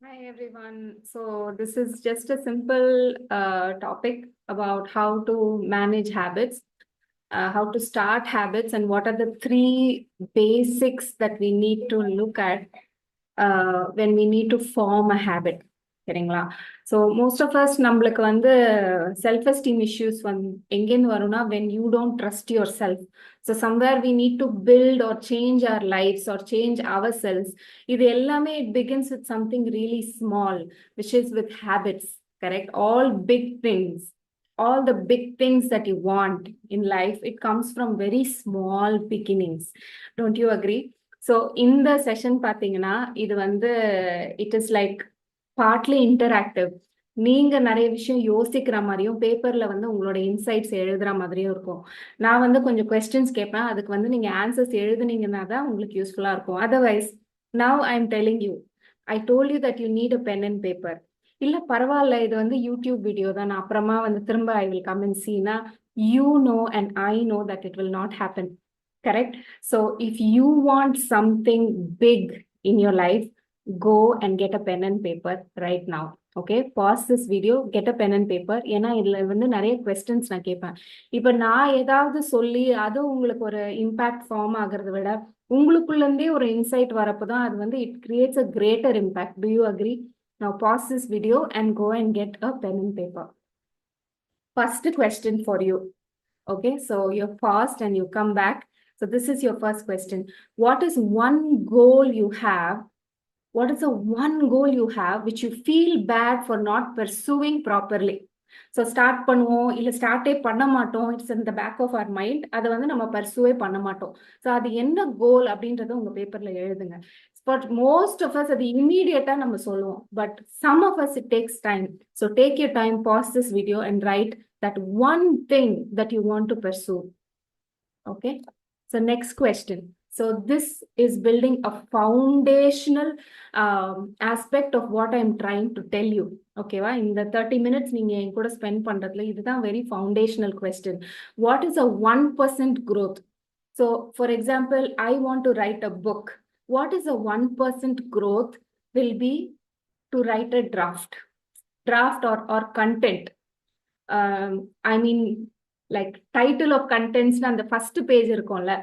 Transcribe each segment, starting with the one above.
Hi everyone. So this is just a simple topic about how to manage habits, how to start habits, and what are the three basics that we need to look at when we need to form a habit. சரிங்களா? So most of as நம்மளுக்கு வந்து self esteem issues எங்கேருந்து வரும்னா when you don't trust yourself. So somewhere we need to build or change our lives or change ourselves. இது எல்லாமே it begins with something really small, which is with habits, correct? All the big things that you want in life, it comes from very small beginnings. Don't you agree? So இந்த session பார்த்தீங்கன்னா இது வந்து it is like partly interactive. நீங்க நிறைய விஷயம் யோசிக்கிற மாதிரியும் பேப்பர்ல வந்து உங்களோட இன்சைட்ஸ் எழுதுற மாதிரியும் இருக்கும். நான் வந்து கொஞ்சம் கொஸ்டின்ஸ் கேட்பேன், அதுக்கு வந்து நீங்க ஆன்சர்ஸ் எழுதுனீங்கன்னா தான் உங்களுக்கு யூஸ்ஃபுல்லா இருக்கும். Otherwise now I am telling you, I told you that you need a pen and paper. இல்ல பரவாயில்ல, இது வந்து யூடியூப் வீடியோ தான், நான் அப்புறமா வந்து திரும்ப I will come and China, you know and I know that it will not happen. Correct? So if you want something big in your life, go and get a pen and paper right now. Okay, pause this video, get a pen and paper. ஏன்னா இதுல வந்து நிறைய questions நான் கேட்பேன். இப்ப நான் ஏதாவது சொல்லி அது உங்களுக்கு ஒரு இம்பாக்ட் ஃபார்ம் ஆகிறத விட உங்களுக்குள்ள இருந்தே ஒரு இன்சைட் வரப்போதான் அது வந்து it creates a greater impact. To you agree? Now pause this video and go and get a pen and paper. First question for you. Okay, so you're paused and you come back. So this is your first question. What is one goal you have? What is the one goal you have which you feel bad for not pursuing properly? So start பண்ணுவோம் இல்ல ஸ்டார்ட்டே பண்ண மாட்டோம். It's in the back of our mind. அதை வந்து நம்ம பர்சூவே பண்ண மாட்டோம். ஸோ அது என்ன கோல் அப்படின்றத உங்க பேப்பர்ல எழுதுங்க. பட் மோஸ்ட் ஆஃப் அஸ் அது இம்மீடியட்டா நம்ம சொல்லுவோம், but some of us it takes time. So take your time, pause this video and write that one thing that you want to pursue. Okay, so next question. So this is building a foundational aspect of what I'm trying to tell you. Okay, in the 30 minutes நீங்க என் கூட spend பண்றதுல இதுதான் very foundational question. What is a 1% growth? So for example, I want to write a book. What is a 1% growth will be to write a draft or content. I mean like title of contents அந்த first page இருக்கும்ல,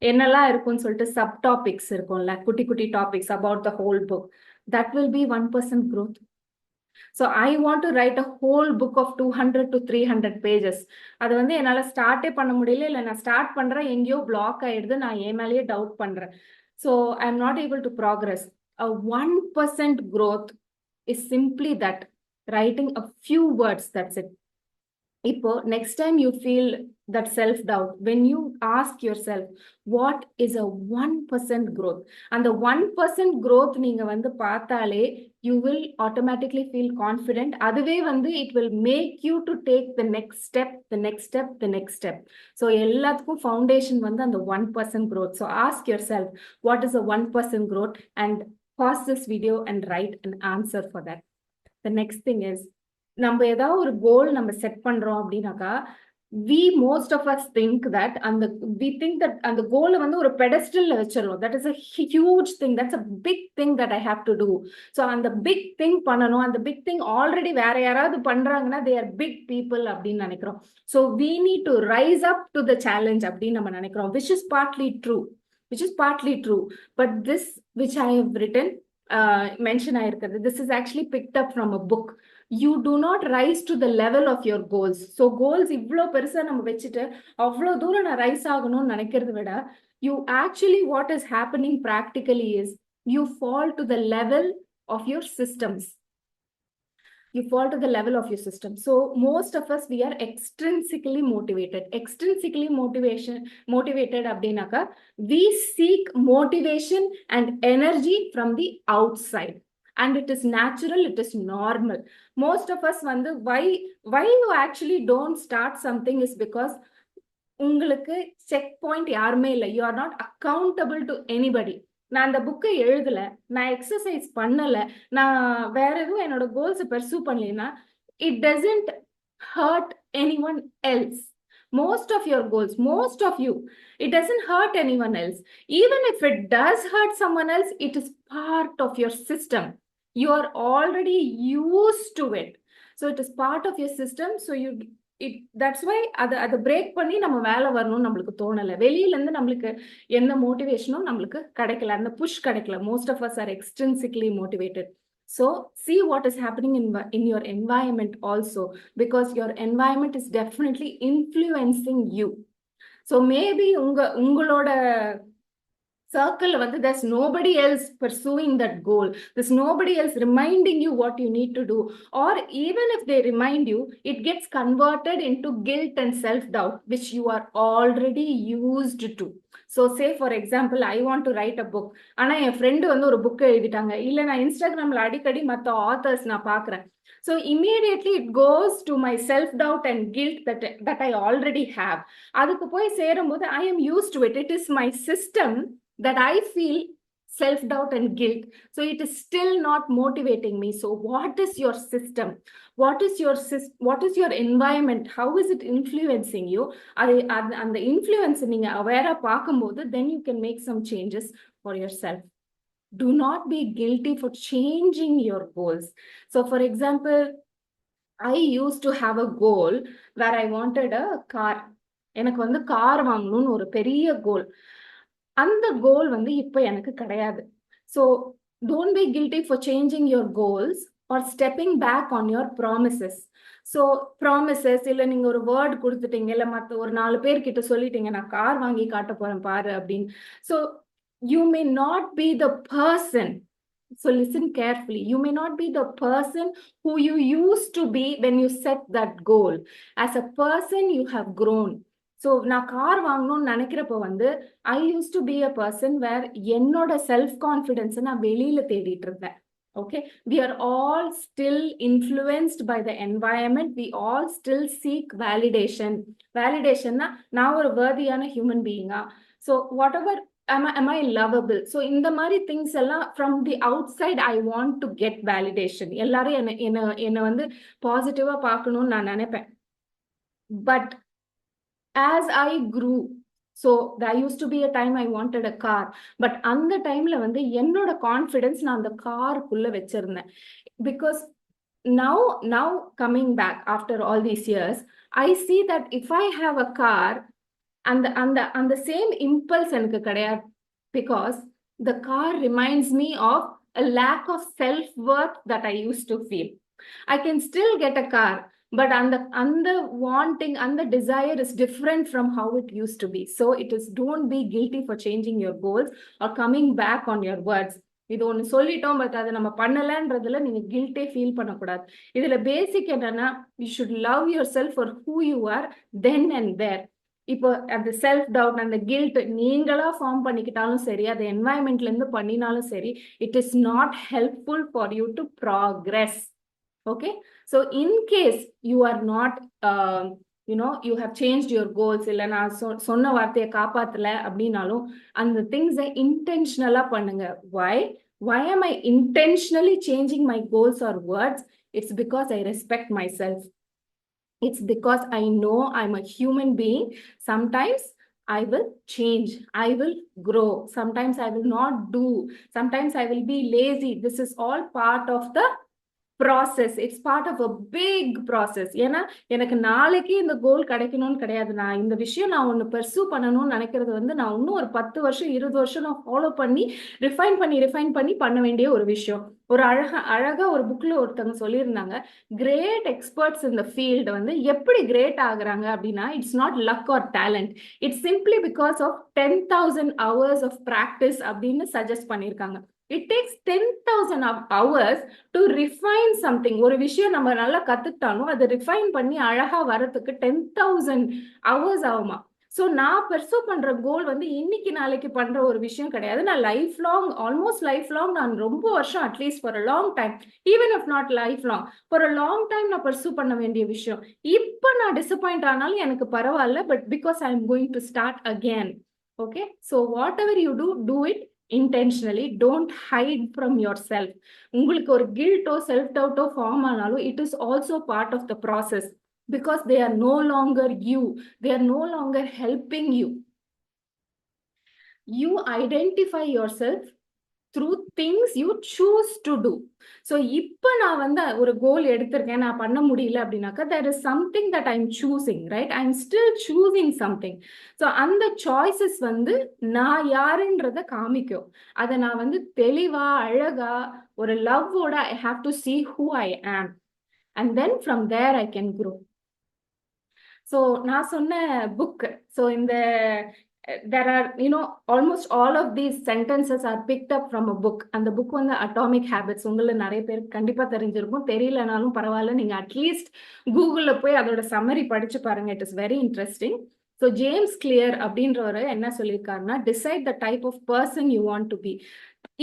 என்னெல்லாம் இருக்கும்னு சொல்லிட்டு subtopics இருக்கும்ல, குட்டி குட்டி topics about the whole book. That will be 1% growth. So I want to write a whole book of 200 to 300 pages. அது வந்து என்னால் ஸ்டார்ட்டே பண்ண முடியல, இல்லை நான் ஸ்டார்ட் பண்ணுறேன் எங்கேயோ பிளாக் ஆயிடுது, நான் என் மேலேயே டவுட் பண்ணுறேன். So I am not able to progress. A 1% growth is simply that, writing a few words, that's it. இப்போ next time you feel that self-doubt, when you ask yourself, what is a 1% growth? And the 1% growth நீங்க வந்து பார்த்தாலே you will automatically feel confident. அதுவே வந்து it will make you to take the next step, the next step, the next step. So எல்லாத்துக்கும் foundation வந்து அந்த 1% growth. So ask yourself, what is a 1% growth? And pause this video and write an answer for that. The next thing is, நம்ம ஏதாவது ஒரு கோல் நம்ம set பண்றோம் அப்படின்னாக்கா, we most of us think that we think that அந்த கோலை வந்து ஒரு பெடஸ்டல்ல வச்சிடணும். that is a huge thing, that's a big thing that I have to do. so அந்த big thing பண்ணணும், அந்த big thing ஆல்ரெடி வேற யாராவது பண்றாங்கன்னா they are big people அப்படின்னு நினைக்கிறோம். so we need to rise up to the challenge அப்படின்னு நம்ம நினைக்கிறோம், which is partly true. but this which I have written, mention ஆயிருக்கிறது, this is actually picked up from a book. You do not rise to the level of your goals. So goals இவ்வளோ பெருசா நம்ம வச்சுட்டு அவ்வளோ தூரம் நான் rice ஆகணும்னு நினைக்கிறத விட, you actually what is happening practically is you fall to the level of your systems. You fall to the level of your system. So most of us, we are extrinsically motivated. Motivated அப்படின்னாக்கா, we seek motivation and energy from the outside. And it is natural, it is normal. Most of us வந்து why you actually don't start something is because உங்களுக்கு check point யாருமே இல்லை. You are not accountable to anybody. நான் அந்த புக்கை எழுதல, நான் exercise பண்ணல, நான் வேற எதுவும் என்னோட கோல்ஸை பர்சூ பண்ணலைன்னா it doesn't hurt anyone else. Most of your goals, most of you, it doesn't hurt anyone else. Even if it does hurt someone else, it is part of your system. You are already used to it. So it is part of your system. So that's why அதை break பண்ணி நம்ம வேலை வரணும்னு நம்மளுக்கு தோணலை. வெளியில இருந்து நம்மளுக்கு எந்த மோட்டிவேஷனும் நம்மளுக்கு கிடைக்கல, அந்த புஷ் கிடைக்கல. Most of us are extrinsically motivated. So see what is happening in your environment also, because your environment is definitely influencing you. So maybe உங்களோட circle வந்து there's nobody else pursuing that goal, there's nobody else reminding you what you need to do, or even if they remind you, it gets converted into guilt and self-doubt, which you are already used to. So say for example, I want to write a book, ஆனா என் friend வந்து ஒரு book எழுதிட்டாங்க, இல்ல நான் இன்ஸ்டாகிராம்ல அடிக்கடி மற்ற authors நான் பாக்குறேன். So immediately it goes to my self-doubt and guilt that I already have. அதுக்கு போய் சேரும்போது I am used to it, it is my system that I feel self-doubt and guilt. So it is still not motivating me. So what is your system? What is your environment? How is it influencing you? And the influence நீங்க aware பார்க்கும்போது, then you can make some changes for yourself. Do not be guilty for changing your goals. So for example, I used to have a goal where I wanted a car. எனக்கு வந்து car வாங்கணும்னு ஒரு பெரிய கோல். அந்த கோல் வந்து இப்ப எனக்கு கிடையாது. So don't be guilty for changing your goals or stepping back on your promises. So promises இல்ல நீங்க ஒரு வேர்ட் கொடுத்துட்டீங்க, இல்ல மத்த ஒரு 4 பேர்கிட்ட சொல்லிட்டீங்க நான் கார் வாங்கி காட்ட போறேன் பாரு அப்படின்னு. So you may not be the person. So listen carefully. You may not be the person who you used to be when you set that goal. As a person, you have grown. So நான் car வாங்கணும்னு நினைக்கிறப்ப வந்து I use to be a person where என்னோட self கான்ஃபிடென்ஸை நான் வெளியில தேடிட்டு இருந்தேன். Okay, we are all still influenced by the environment, we all still seek validation. வேலிடேஷன்னா நான் ஒரு வேர்தியான ஹியூமன் பீயிங்கா, so whatever am I lovable? So இந்த மாதிரி திங்ஸ் எல்லாம் from the outside I want to get validation. எல்லாரும் என்ன வந்து பாசிட்டிவா பார்க்கணும்னு நான் நினைப்பேன். But as I grew, so there used to be a time I wanted a car, but அந்த டைம்ல வந்து என்னோட கான்ஃபிடன்ஸ் நான் அந்த காருக்குள்ள வச்சிருந்தேன். Because now coming back after all these years, I see that if I have a car, அந்த same impulse எனக்கு கிடையாது. Because the car reminds me of a lack of self-worth that I used to feel. I can still get a car, but the wanting and the desire is different from how it used to be. So it is, don't be guilty for changing your goals or coming back on your words. இது ஒன்று சொல்லிட்டோம், but அதை நம்ம பண்ணலன்றதுல நீங்க கில்ட்டே feel பண்ணக்கூடாது. இதுல basic என்னன்னா, you should love yourself for who you are then and there. இப்போ அந்த செல்ஃப் டவுட் அந்த கில்ட் நீங்களா ஃபார்ம் பண்ணிக்கிட்டாலும் சரி, அது என்வாயன்மெண்ட்ல இருந்து பண்ணினாலும் சரி, it is not helpful for you to progress. Okay, so in case you are not you have changed your goals, இல்ல நான் சொன்ன வார்த்தையை காப்பாத்தல அப்படின்னாலும் அந்த திங்ஸை இன்டென்ஷனலா பண்ணுங்க. why am I intentionally changing my goals or words? It's because I respect myself. It's because I know I'm a human being. Sometimes I will change, I will grow, sometimes I will not do, sometimes I will be lazy. This is all part of the ப்ராசஸ். It's part of a big process. ஏன்னா எனக்கு நாளைக்கு இந்த கோல் கிடைக்கணும்னு கிடையாது. நான் இந்த விஷயம் நான் ஒன்று பர்சூ பண்ணணும்னு நினைக்கிறது வந்து நான் இன்னும் ஒரு 10 வருஷம் 20 வருஷம் நான் ஃபாலோ பண்ணி ரிஃபைன் பண்ணி பண்ண வேண்டிய ஒரு விஷயம். ஒரு அழகா ஒரு புக்ல ஒருத்தவங்க சொல்லியிருந்தாங்க, கிரேட் எக்ஸ்பர்ட்ஸ் இந்த ஃபீல்டு வந்து எப்படி கிரேட் ஆகுறாங்க அப்படின்னா, it's not luck or talent, it's simply because of 10,000 hours of practice அப்படின்னு சஜஸ்ட் பண்ணியிருக்காங்க. It takes 10,000 hours to refine something. ஒரு விஷயம் நம்ம நல்லா கத்துக்கிட்டாலும் அதை ரிஃபைன் பண்ணி அழகா வரதுக்கு 10,000 hours ஆகுமா. ஸோ நான் பெர்சூ பண்ற கோல் வந்து இன்னைக்கு நாளைக்கு பண்ற ஒரு விஷயம் கிடையாது. நான் ஆல்மோஸ்ட் லைஃப் லாங், நான் ரொம்ப வருஷம், at least for a long time, even if not life long, for a long time நான் பெர்சூ பண்ண வேண்டிய விஷயம். இப்போ நான் டிசப்பாயிண்ட் ஆனாலும் எனக்கு பரவாயில்ல, but because I am going to start again. Okay, so what ever you do it intentionally. Don't hide from yourself. உங்களுக்கு ஒரு guilt-ஓ self doubt-ஓ ஃபார்ம் ஆனாலும் it is also part of the process, because they are no longer you, they are no longer helping you. You identify yourself through things you choose to do. So இப்போ நான் வந்து ஒரு கோல் எடுத்திருக்கேன், நான் பண்ண முடியல அப்படின்னாக்கா there is something that I'm choosing, right? I'm still choosing something. So அந்த choices வந்து நான் யாருன்றத காமிக்கும். அதை நான் வந்து தெளிவா அழகா ஒரு லவ்வோட I have to see who I am, and then from there I can grow. So நான் சொன்ன book, so இந்த there are, almost all of these sentences are picked up from a book. அந்த புக் வந்து atomic habits. உங்களை நிறைய பேருக்கு கண்டிப்பா தெரிஞ்சிருக்கும், தெரியலனாலும் பரவாயில்ல, நீங்க அட்லீஸ்ட் கூகுள்ல போய் அதோட சம்மரி படிச்சு பாருங்க. It is very interesting. So James Clear அப்படின்றவர் என்ன சொல்லியிருக்காருன்னா, decide the type of person you want to be.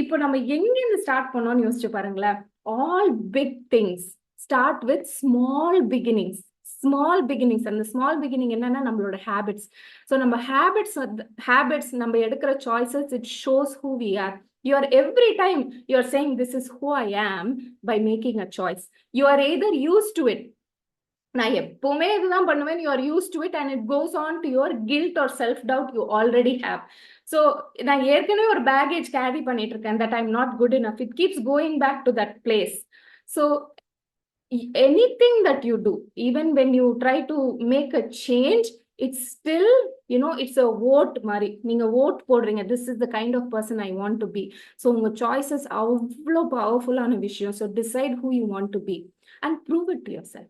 இப்போ நம்ம எங்கிருந்து ஸ்டார்ட் பண்ணோம்னு யோசிச்சு பாருங்களேன். All big things start with small beginnings. Small beginnings. அந்த ஸ்மால் பிகினிங் என்னன்னா நம்மளோட ஹேபிட்ஸ். ஸோ நம்ம ஹேபிட்ஸ் நம்ம எடுக்கிற choices, it shows who we are. You are every time you are saying this is who I am by making a choice. You are either used to it. நான் எப்பவுமே இதுதான் பண்ணுவேன். You are used to it and it goes on to your guilt or self doubt you already have. So நான் ஏற்கனவே ஒரு baggage carry பண்ணிட்டு இருக்கேன், that I'm not good enough. It keeps going back to that place. So anything that you do, even when you try to make a change, it's still, it's a vote mari. நீங்க vote போடுறீங்க, this is the kind of person I want to be. So உங்க choices அவ்வளோ பவர்ஃபுல்லான விஷயம். So decide who you want to be and prove it to yourself.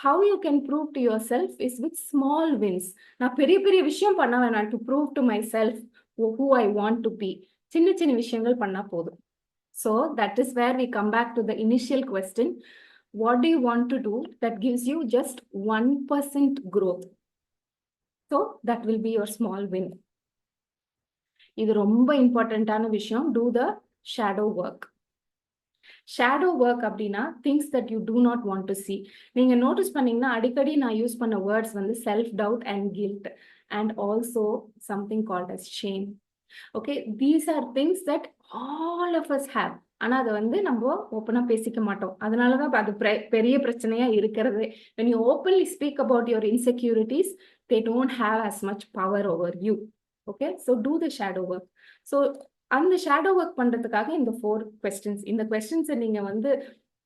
How you can prove to yourself is with small wins. நான் பெரிய பெரிய விஷயம் பண்ண வேணாம் to prove to myself who I want to be. சின்ன சின்ன விஷயங்கள் பண்ணா போதும். So that is where we come back to the initial question. What do you want to do that gives you just 1% growth? So that will be your small win. இது ரொம்ப இம்பார்ட்டன்டான விஷயம். Do the shadow work. Shadow work அப்படின்னா things that you do not want to see. நீங்க notice பண்ணீங்கன்னா அடிக்கடி நான் use பண்ண வேர்ட்ஸ் வந்து self doubt and guilt and also something called as shame. Okay, these are things that all of us have. ஆனா அதை வந்து நம்ம ஓப்பனா பேசிக்க மாட்டோம். அதனாலதான் அது பெரிய பிரச்சனையா இருக்கிறது. when you openly speak about your insecurities, they don't have as much power over you. Okay, so do the shadow work. So அந்த ஷேடோ ஒர்க் பண்றதுக்காக இந்த 4 கொஸ்டின்ஸ். இந்த கொஸ்டின்ஸை நீங்க வந்து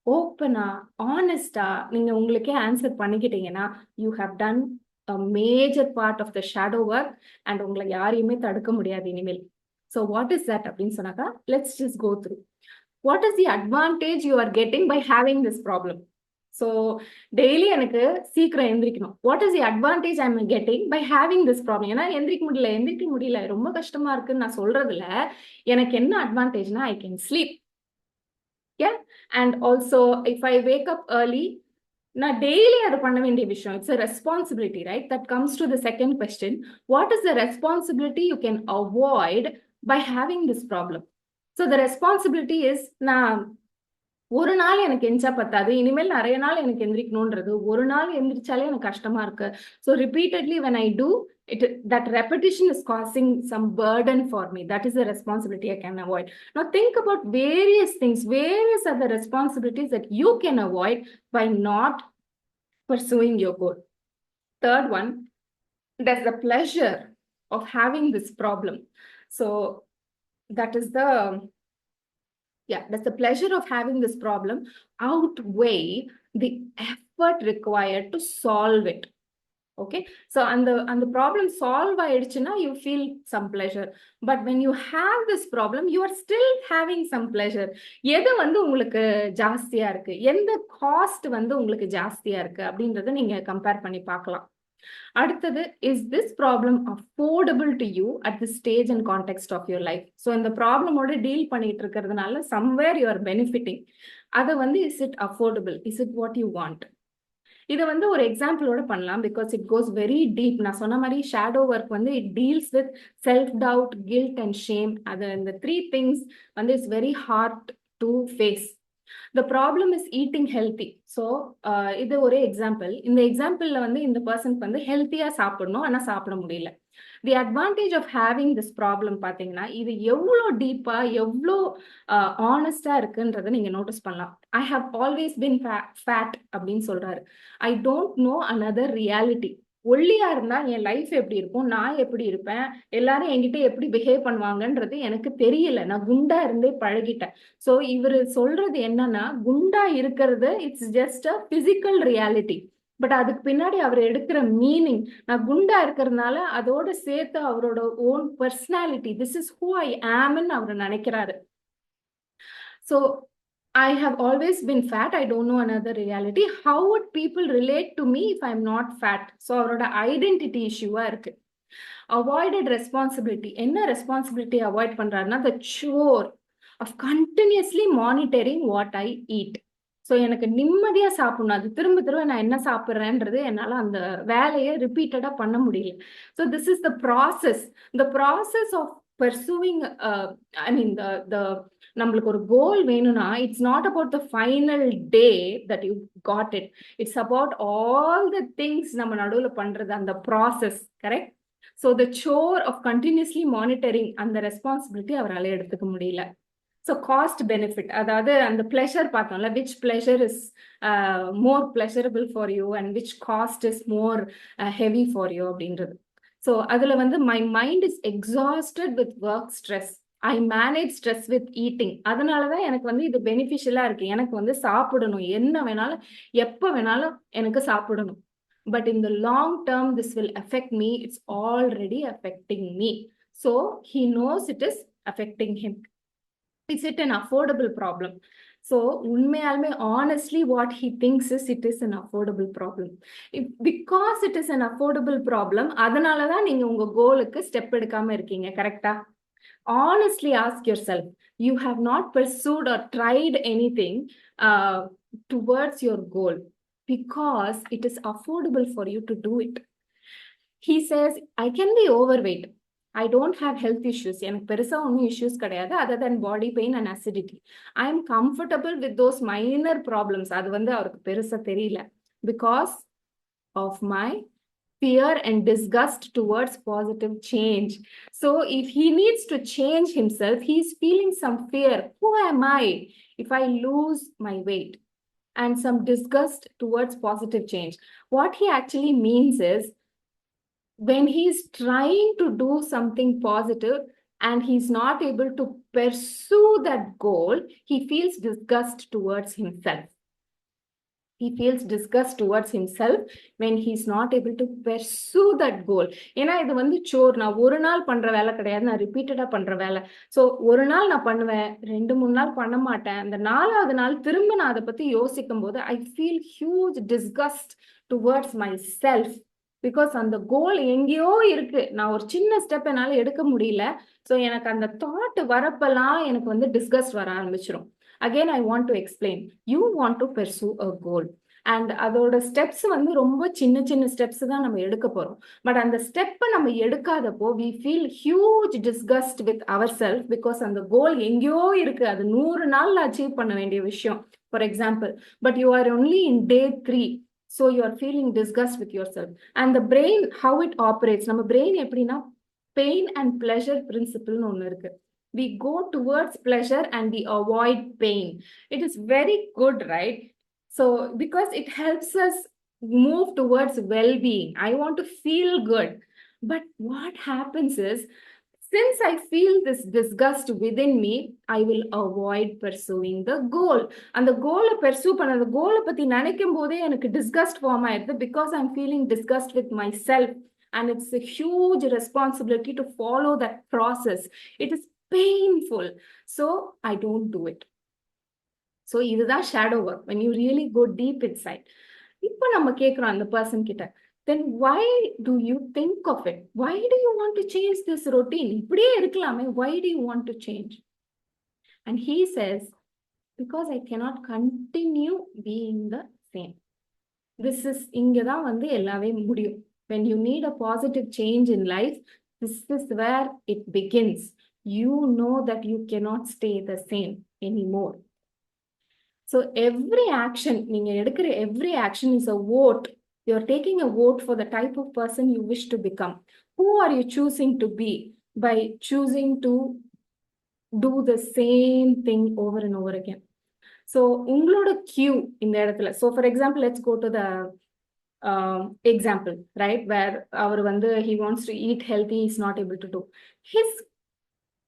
ஓப்பனா ஆனஸ்டா நீங்க உங்களுக்கே ஆன்சர் பண்ணிக்கிட்டீங்கன்னா you have done a major part of the shadow work and உங்களை யாரையுமே தடுக்க முடியாது இனிமேல். So what is that அப்படின்னு சொன்னாக்கா, let's just go through. What is the advantage you are getting by having this problem? So daily எனக்கு சீக்கிரம் எந்திரிக்கணும். What is the advantage I am getting by having this problem? ஏன்னா எந்திரிக்க முடியல ரொம்ப கஷ்டமா இருக்குன்னு நான் சொல்றதுல எனக்கு என்ன அட்வான்டேஜ்னா I can sleep. And also if I wake up early, நான் டெய்லி அதை பண்ண வேண்டிய விஷயம். It's a responsibility, right? That comes to the second question. What is the responsibility you can avoid by having this problem? So the responsibility is, நான் ஒரு நாள் எனக்கு எஞ்சா பத்தாது, இனிமேல் நிறைய நாள் எனக்கு எந்திரிக்கணும்ன்றது. ஒரு நாள் எந்திரிச்சாலே எனக்கு கஷ்டமா இருக்கு. So repeatedly when I do it, that repetition is causing some burden for me. That is the responsibility I can avoid. Now think about various things, various other responsibilities that you can avoid by not pursuing your goal. Third one, there's the pleasure of having this problem. So that is the does the pleasure of having this problem outweigh the effort required to solve it? Okay, so and the problem solve ஆயிடுச்சுன்னா you feel some pleasure, but when you have this problem you are still having some pleasure. எது வந்து உங்களுக்கு ஜாஸ்தியா இருக்கு, எந்த cost வந்து உங்களுக்கு ஜாஸ்தியா இருக்கு அப்படின்றத நீங்க கம்பேர் பண்ணி பார்க்கலாம். அடுத்தது, is this problem affordable to you at this stage and context of your life? So இந்த ப்ராப்ளமோட டீல் பண்ணிட்டு இருக்கிறதுனால somewhere you are benefiting. அது வந்து is it affordable? Is it what you want? இதை வந்து ஒரு எக்ஸாம்பிளோட பண்ணலாம் because it goes very deep. நான் சொன்ன மாதிரி ஷேடோ ஒர்க் வந்து it deals with self doubt, guilt and shame. அது இந்த 3 things வந்து it's very hard to face. The problem is eating healthy. So இது ஒரு எக்ஸாம்பிள். இந்த எக்ஸாம்பிள்ல வந்து இந்த பர்சனுக்கு வந்து ஹெல்த்தியா சாப்பிடணும், ஆனா சாப்பிட முடியல. The advantage of having this problem பாத்தீங்கன்னா, இது எவ்வளோ டீப்பா எவ்வளோ ஆனஸ்டா இருக்குன்றத நீங்க நோட்டீஸ் பண்ணலாம். I have always been fat அப்படின்னு சொல்றாரு. I don't know another reality. ஒல்லியா இருந்தா என் லைஃப் எப்படி இருக்கும், நான் எப்படி இருப்பேன், எல்லாரும் என்கிட்ட எப்படி பிஹேவ் பண்ணுவாங்கன்றது எனக்கு தெரியல. நான் குண்டா இருந்தே பழகிட்டேன். சோ இவரு சொல்றது என்னன்னா, குண்டா இருக்கிறது it's just a physical reality. But அதுக்கு பின்னாடி அவர் எடுக்கிற மீனிங், நான் குண்டா இருக்கிறதுனால அதோட சேர்த்து அவரோட own personality, this is who I ஆம்னு அவர் நினைக்கிறாரு. So I have always been fat. I don't know another reality. How would people relate to me if I'm not fat? So அவரோட ஐடென்டிட்டி இஷ்யூவா இருக்கு. அவாய்டட் ரெஸ்பான்சிபிலிட்டி, என்ன responsibility avoid பண்றாருன்னா, the chore of continuously monitoring what I eat. So எனக்கு நிம்மதியா சாப்பிடணும், அது திரும்ப திரும்ப நான் என்ன சாப்பிட்றேன்றது என்னால அந்த வேலையை ரிப்பீட்டடா பண்ண முடியல. So this is the process, the process of pursuing. I mean the நம்மளுக்கு ஒரு கோல் வேணும்னா, it's not about the final day that you got it. It's about all the things நம்ம நடுவில் பண்றது, அந்த process. Correct? So the chore of continuously monitoring, அந்த responsibility அவரால் எடுத்துக்க முடியல. ஸோ காஸ்ட் பெனிஃபிட், அதாவது அந்த பிளஷர் பார்த்தோம்ல, which pleasure is more pleasurable for you and which cost is more heavy for you அப்படின்றது. ஸோ அதில் வந்து my mind is exhausted with work stress, I manage stress with eating. அதனால தான் எனக்கு வந்து இது பெனிஃபிஷியலாக இருக்கு. எனக்கு வந்து சாப்பிடணும், என்ன வேணாலும் எப்போ வேணாலும் எனக்கு சாப்பிடணும். But in the long term, this will affect me. It's already affecting me. So he knows it is affecting him. Is it an affordable problem? So unmeyalme honestly what he thinks is it is an affordable problem. Because it is an affordable problem, adanala da neenga unga goalukku step edukama irkeenga. Correct ah? Honestly ask yourself, you have not pursued or tried anything towards your goal because it is affordable for you to do it. He says, I can be overweight, I don't have health issues, எனக்கு பெருசா ஒன்றும் issues கிடையாது other than body pain and acidity. I am comfortable with those minor problems. அது வந்து அவருக்கு பெருசா தெரியல because of my fear and disgust towards positive change. So if he needs to change himself, he's feeling some fear. Who am I if I lose my weight? And some disgust towards positive change. What he actually means is, when he's trying to do something positive and he's not able to pursue that goal, he feels disgust towards himself. He feels disgust towards himself when he's not able to pursue that goal. ஏன்னா இது வந்து சோர், நான் ஒரு நாள் பண்ற வேலை கிடையாது, நான் ரிப்பீட்டடா பண்ற வேலை. ஸோ ஒரு நாள் நான் பண்ணுவேன், 2-3 நாள் பண்ண மாட்டேன். அந்த 4வது நாள் திரும்ப நான் அதை பத்தி யோசிக்கும் போது I feel huge discussed towards my self. Because அந்த கோல் எங்கேயோ இருக்கு, நான் ஒரு சின்ன ஸ்டெப் என்னால எடுக்க முடியல. ஸோ எனக்கு அந்த தாட் வரப்பெல்லாம் எனக்கு வந்து டிஸ்கஸ்ட் வர ஆரம்பிச்சிடும். Again, I want to explain. You want to pursue a goal. And அதோட ஸ்டெப்ஸ் வந்து ரொம்ப சின்ன சின்ன ஸ்டெப்ஸ் தான் நம்ம எடுக்க போறோம். பட் அந்த ஸ்டெப்பை நம்ம எடுக்காதப்போ we feel huge disgust with ourselves because அந்த கோல் எங்கேயோ இருக்கு, அது 100 நாள்ல அச்சீவ் பண்ண வேண்டிய விஷயம். For example, but you are only in day 3. So you are feeling disgust with yourself. And the brain, how it operates, நம்ம brain எப்படின்னா pain and pleasure principle னு ஒன்று இருக்கு. We go towards pleasure and we avoid pain. It is very good, right? So because it helps us move towards well-being. I want to feel good. But what happens is, since I feel this disgust within me, I will avoid pursuing the goal. And the goal pursue பண்ண, the goal பத்தி நினைக்கும் போதே எனக்கு disgust form ஆயிடுது because I'm feeling disgust with myself. And it's a huge responsibility to follow that process. It is painful. So I don't do it. So இதுதான் shadow work, when you really go deep inside. இப்போ நம்ம கேட்கிறோம் அந்த person கிட்ட, then why do you think of it? Why do you want to change this routine? இப்படியே இருக்கலாமே, why do you want to change? And he says, because I cannot continue being the same. This is இங்கதான் வந்து எல்லாமே முடியும். When you need a positive change in life, this is where it begins. You know that you cannot stay the same anymore. So every action, நீங்க எடுக்கிற every action is a vote. You're taking a vote for the type of person you wish to become. Who are you choosing to be by choosing to do the same thing over and over again? So உங்களோட cue இந்த இடத்துல. So for example, let's go to the example, right, where he wants to eat healthy, he's not able to do. His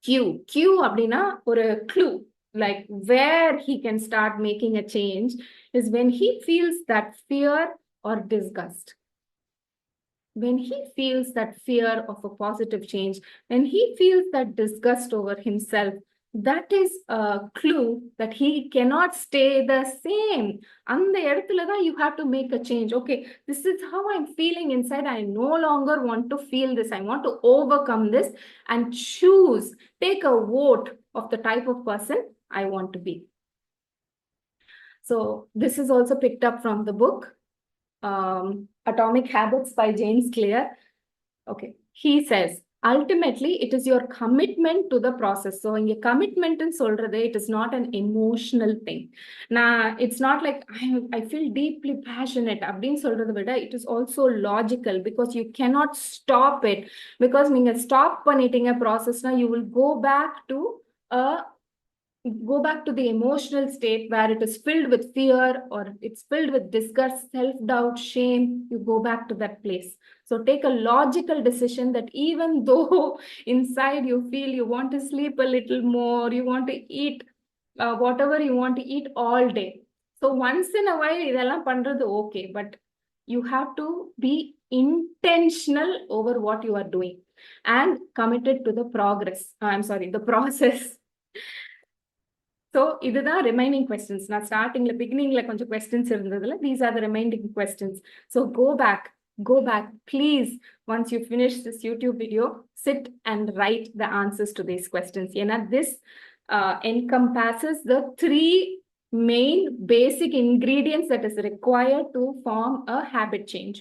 Q அப்படின்னா ஒரு clue, like where he can start making a change is when he feels that fear or disgust. When he feels that fear of a positive change, when he feels that disgust over himself, that is a clue that he cannot stay the same. அந்த இடத்துல தான் you have to make a change. Okay, this is how I'm feeling inside. I no longer want to feel this. I want to overcome this and choose, take a vote of the type of person I want to be. So this is also picked up from the book Atomic Habits by James Clear. Okay, he says, ultimately, it is your commitment to the process. So, in your commitment in solrade, it is not an emotional thing. Now, it's not like I feel deeply passionate. Abdin solrade vida, it is also logical because you cannot stop it. Because when you stop paniting a process, now you will go back to the emotional state where it is filled with fear or it's filled with disgust, self-doubt, shame. You go back to that place. So take a logical decision that even though inside you feel you want to sleep a little more, you want to eat whatever you want to eat all day. So once in a while, idella pandrathu okay, but you have to be intentional over what you are doing and committed to the the process. So, these are the remaining questions. Now, beginning, questions. These are the remaining questions. So, go back, please. Once you finish this YouTube video, sit and write the answers to these questions. This encompasses the 3 main basic ingredients that is required to form a habit change.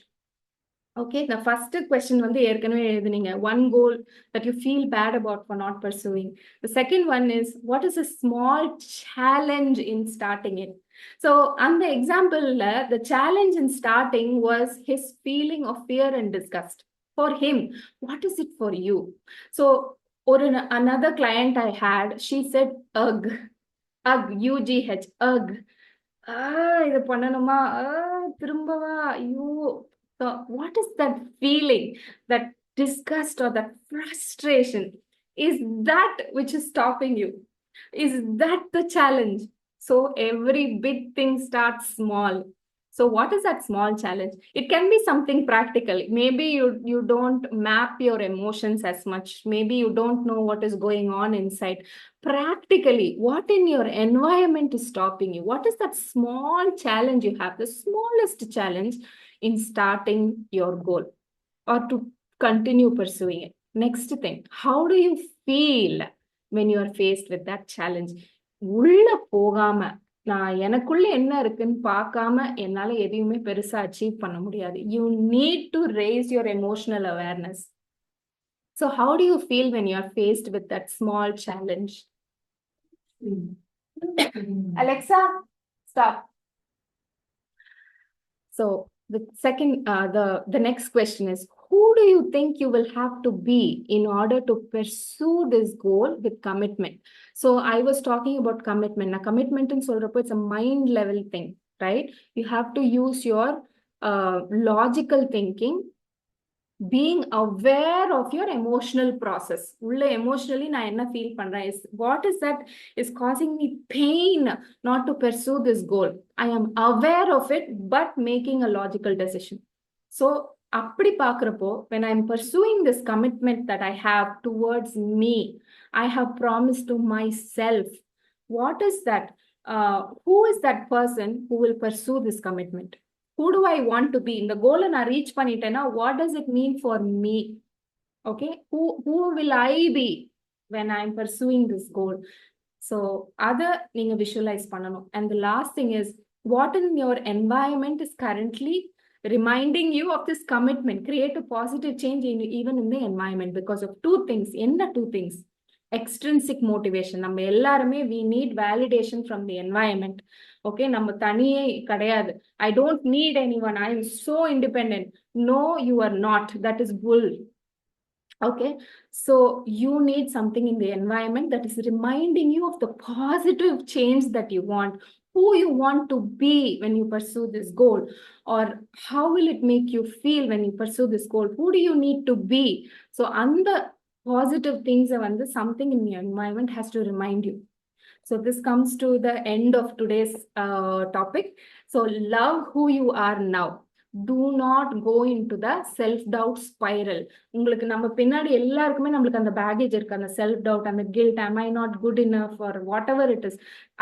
Okay, the first question one goal that you feel bad about for not pursuing. The second one is, what is a small challenge in starting it? So on the example, the challenge in starting was his feeling of fear and disgust. For him, what is it for you? So, or another client I had, she said, ugh, UGH, ugh. இது பண்ணணுமா திரும்பவா ஐயோ. So what is that feeling, that disgust or that frustration? Is that which is stopping you? Is that the challenge? So every big thing starts small. So what is that small challenge? It can be something practical. Maybe you don't map your emotions as much. Maybe you don't know what is going on inside. Practically, what in your environment is stopping you? What is that small challenge you have? The smallest challenge in starting your goal or to continue pursuing it. Next thing, how do you feel when you are faced with that challenge? உள்ள போகாம நான் எனக்குள்ள என்ன இருக்குன்னு பார்க்காம என்னால எதையுமே பெருசா அச்சீவ் பண்ண முடியாது. You need to raise your emotional awareness. So how do you feel when you are faced with that small challenge? Alexa, stop. So the second, the next question is, who do you think you will have to be in order to pursue this goal with commitment? So I was talking about commitment. Now, commitment in solrapo, it's a mind level thing, right? You have to use your logical thinking, being aware of your emotional process. Ulla emotionally na enna feel pandren, is what is that is causing me pain not to pursue this goal. I am aware of it, but making a logical decision. So appadi paakrappo, when I'm pursuing this commitment that I have towards me, I have promised to myself, what is that? Who is that person who will pursue this commitment? Who do I want to be? In the goal and I reach panitena, what does it mean for me? Okay, who will I be when I'm pursuing this goal? So other neenga visualize pananum. And the last thing is, what in your environment is currently reminding you of this commitment? Create a positive change even in the environment because of 2 things. Enna 2 things? Extrinsic motivation. நம்ம எல்லாருமே we need validation from the environment. Okay, நம்ம தனியே கிடையாது. I don't need anyone. I am so independent. No, you are not. That is bull. Okay, so you need something in the environment that is reminding you of the positive change that you want. who you want to be when you pursue this goal, or how will it make you feel when you pursue this goal? Who do you need to be? So, and the positive things are வந்து something in your environment has to remind you. So this comes to the end of today's topic. So love who you are now. Do not go into the self-doubt spiral. உங்களுக்கு நம்ம பின்னாடி எல்லாருக்குமே நம்மளுக்கு அந்த baggage இருக்கு, அந்த self doubt, அந்த guilt, am I not good enough or whatever it is.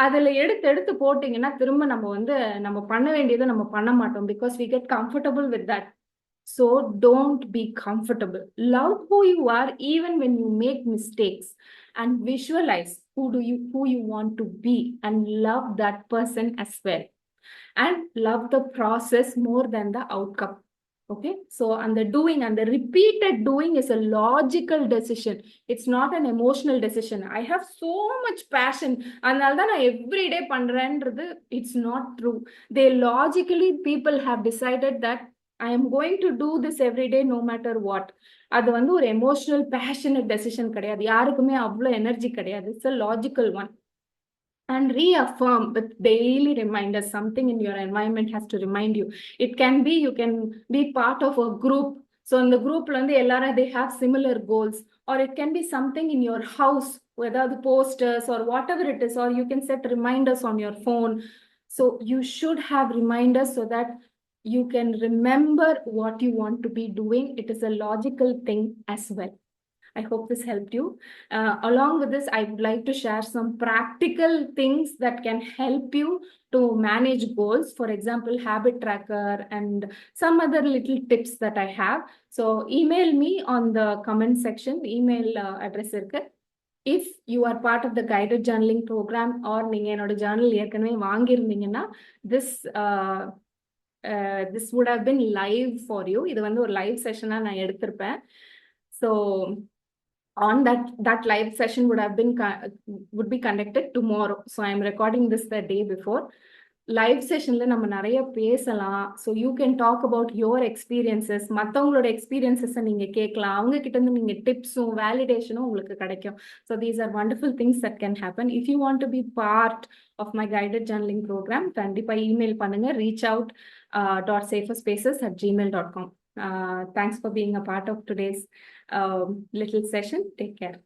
அதுல எடுத்து எடுத்து போட்டீங்கன்னா திரும்ப நம்ம வந்து நம்ம பண்ண வேண்டியதை நம்ம பண்ண மாட்டோம், because we get comfortable with that. So don't be comfortable. Love who you are even when you make mistakes, and visualize who you want to be, and love that person as well. And love the process more than the outcome. Okay, so and the doing and the repeated doing is a logical decision. It's not an emotional decision. I have so much passion அதனால தான் நான் everyday பண்றேன்றது, it's not true. They logically, people have decided that I am going to do this every day no matter what. அது வந்து ஒரு emotional passionate decision கிடையாது, யாருக்குமே அவ்வளோ energy கிடையாது. It's a logical one. And reaffirm with daily reminders. Something in your environment has to remind you. It can be, you can be part of a group. So in the group they have similar goals, or it can be something in your house, whether the posters or whatever it is, or you can set reminders on your phone. So you should have reminders so that you can remember what you want to be doing. It is a logical thing as well. I hope this helped you. Along with this, I would like to share some practical things that can help you to manage goals. For example, habit tracker and some other little tips that I have. So email me on the comment section, email address irukku. If you are part of the guided journaling program, or நீங்க என்னோட journal ஏற்கனவே வாங்கியிருந்தீங்கன்னா, this this would have been live for you. இது வந்து ஒரு live செஷனா நான் எடுத்திருப்பேன். So on that live session would be conducted tomorrow. So I am recording this the day before. Live செஷன்ல நம்ம நிறைய பேசலாம். So you can talk about your experiences, மற்றவங்களோட எக்ஸ்பீரியன்சஸை நீங்க கேட்கலாம், அவங்க கிட்ட இருந்து நீங்க டிப்ஸும் வேலிடேஷனும் உங்களுக்கு கிடைக்கும். So these are wonderful things that can happen. If you want to be part of my guided journaling program, கண்டிப்பா இமெயில் பண்ணுங்க, reach out .saferspaces@gmail.com. Thanks for being a part of today's little session. Take care.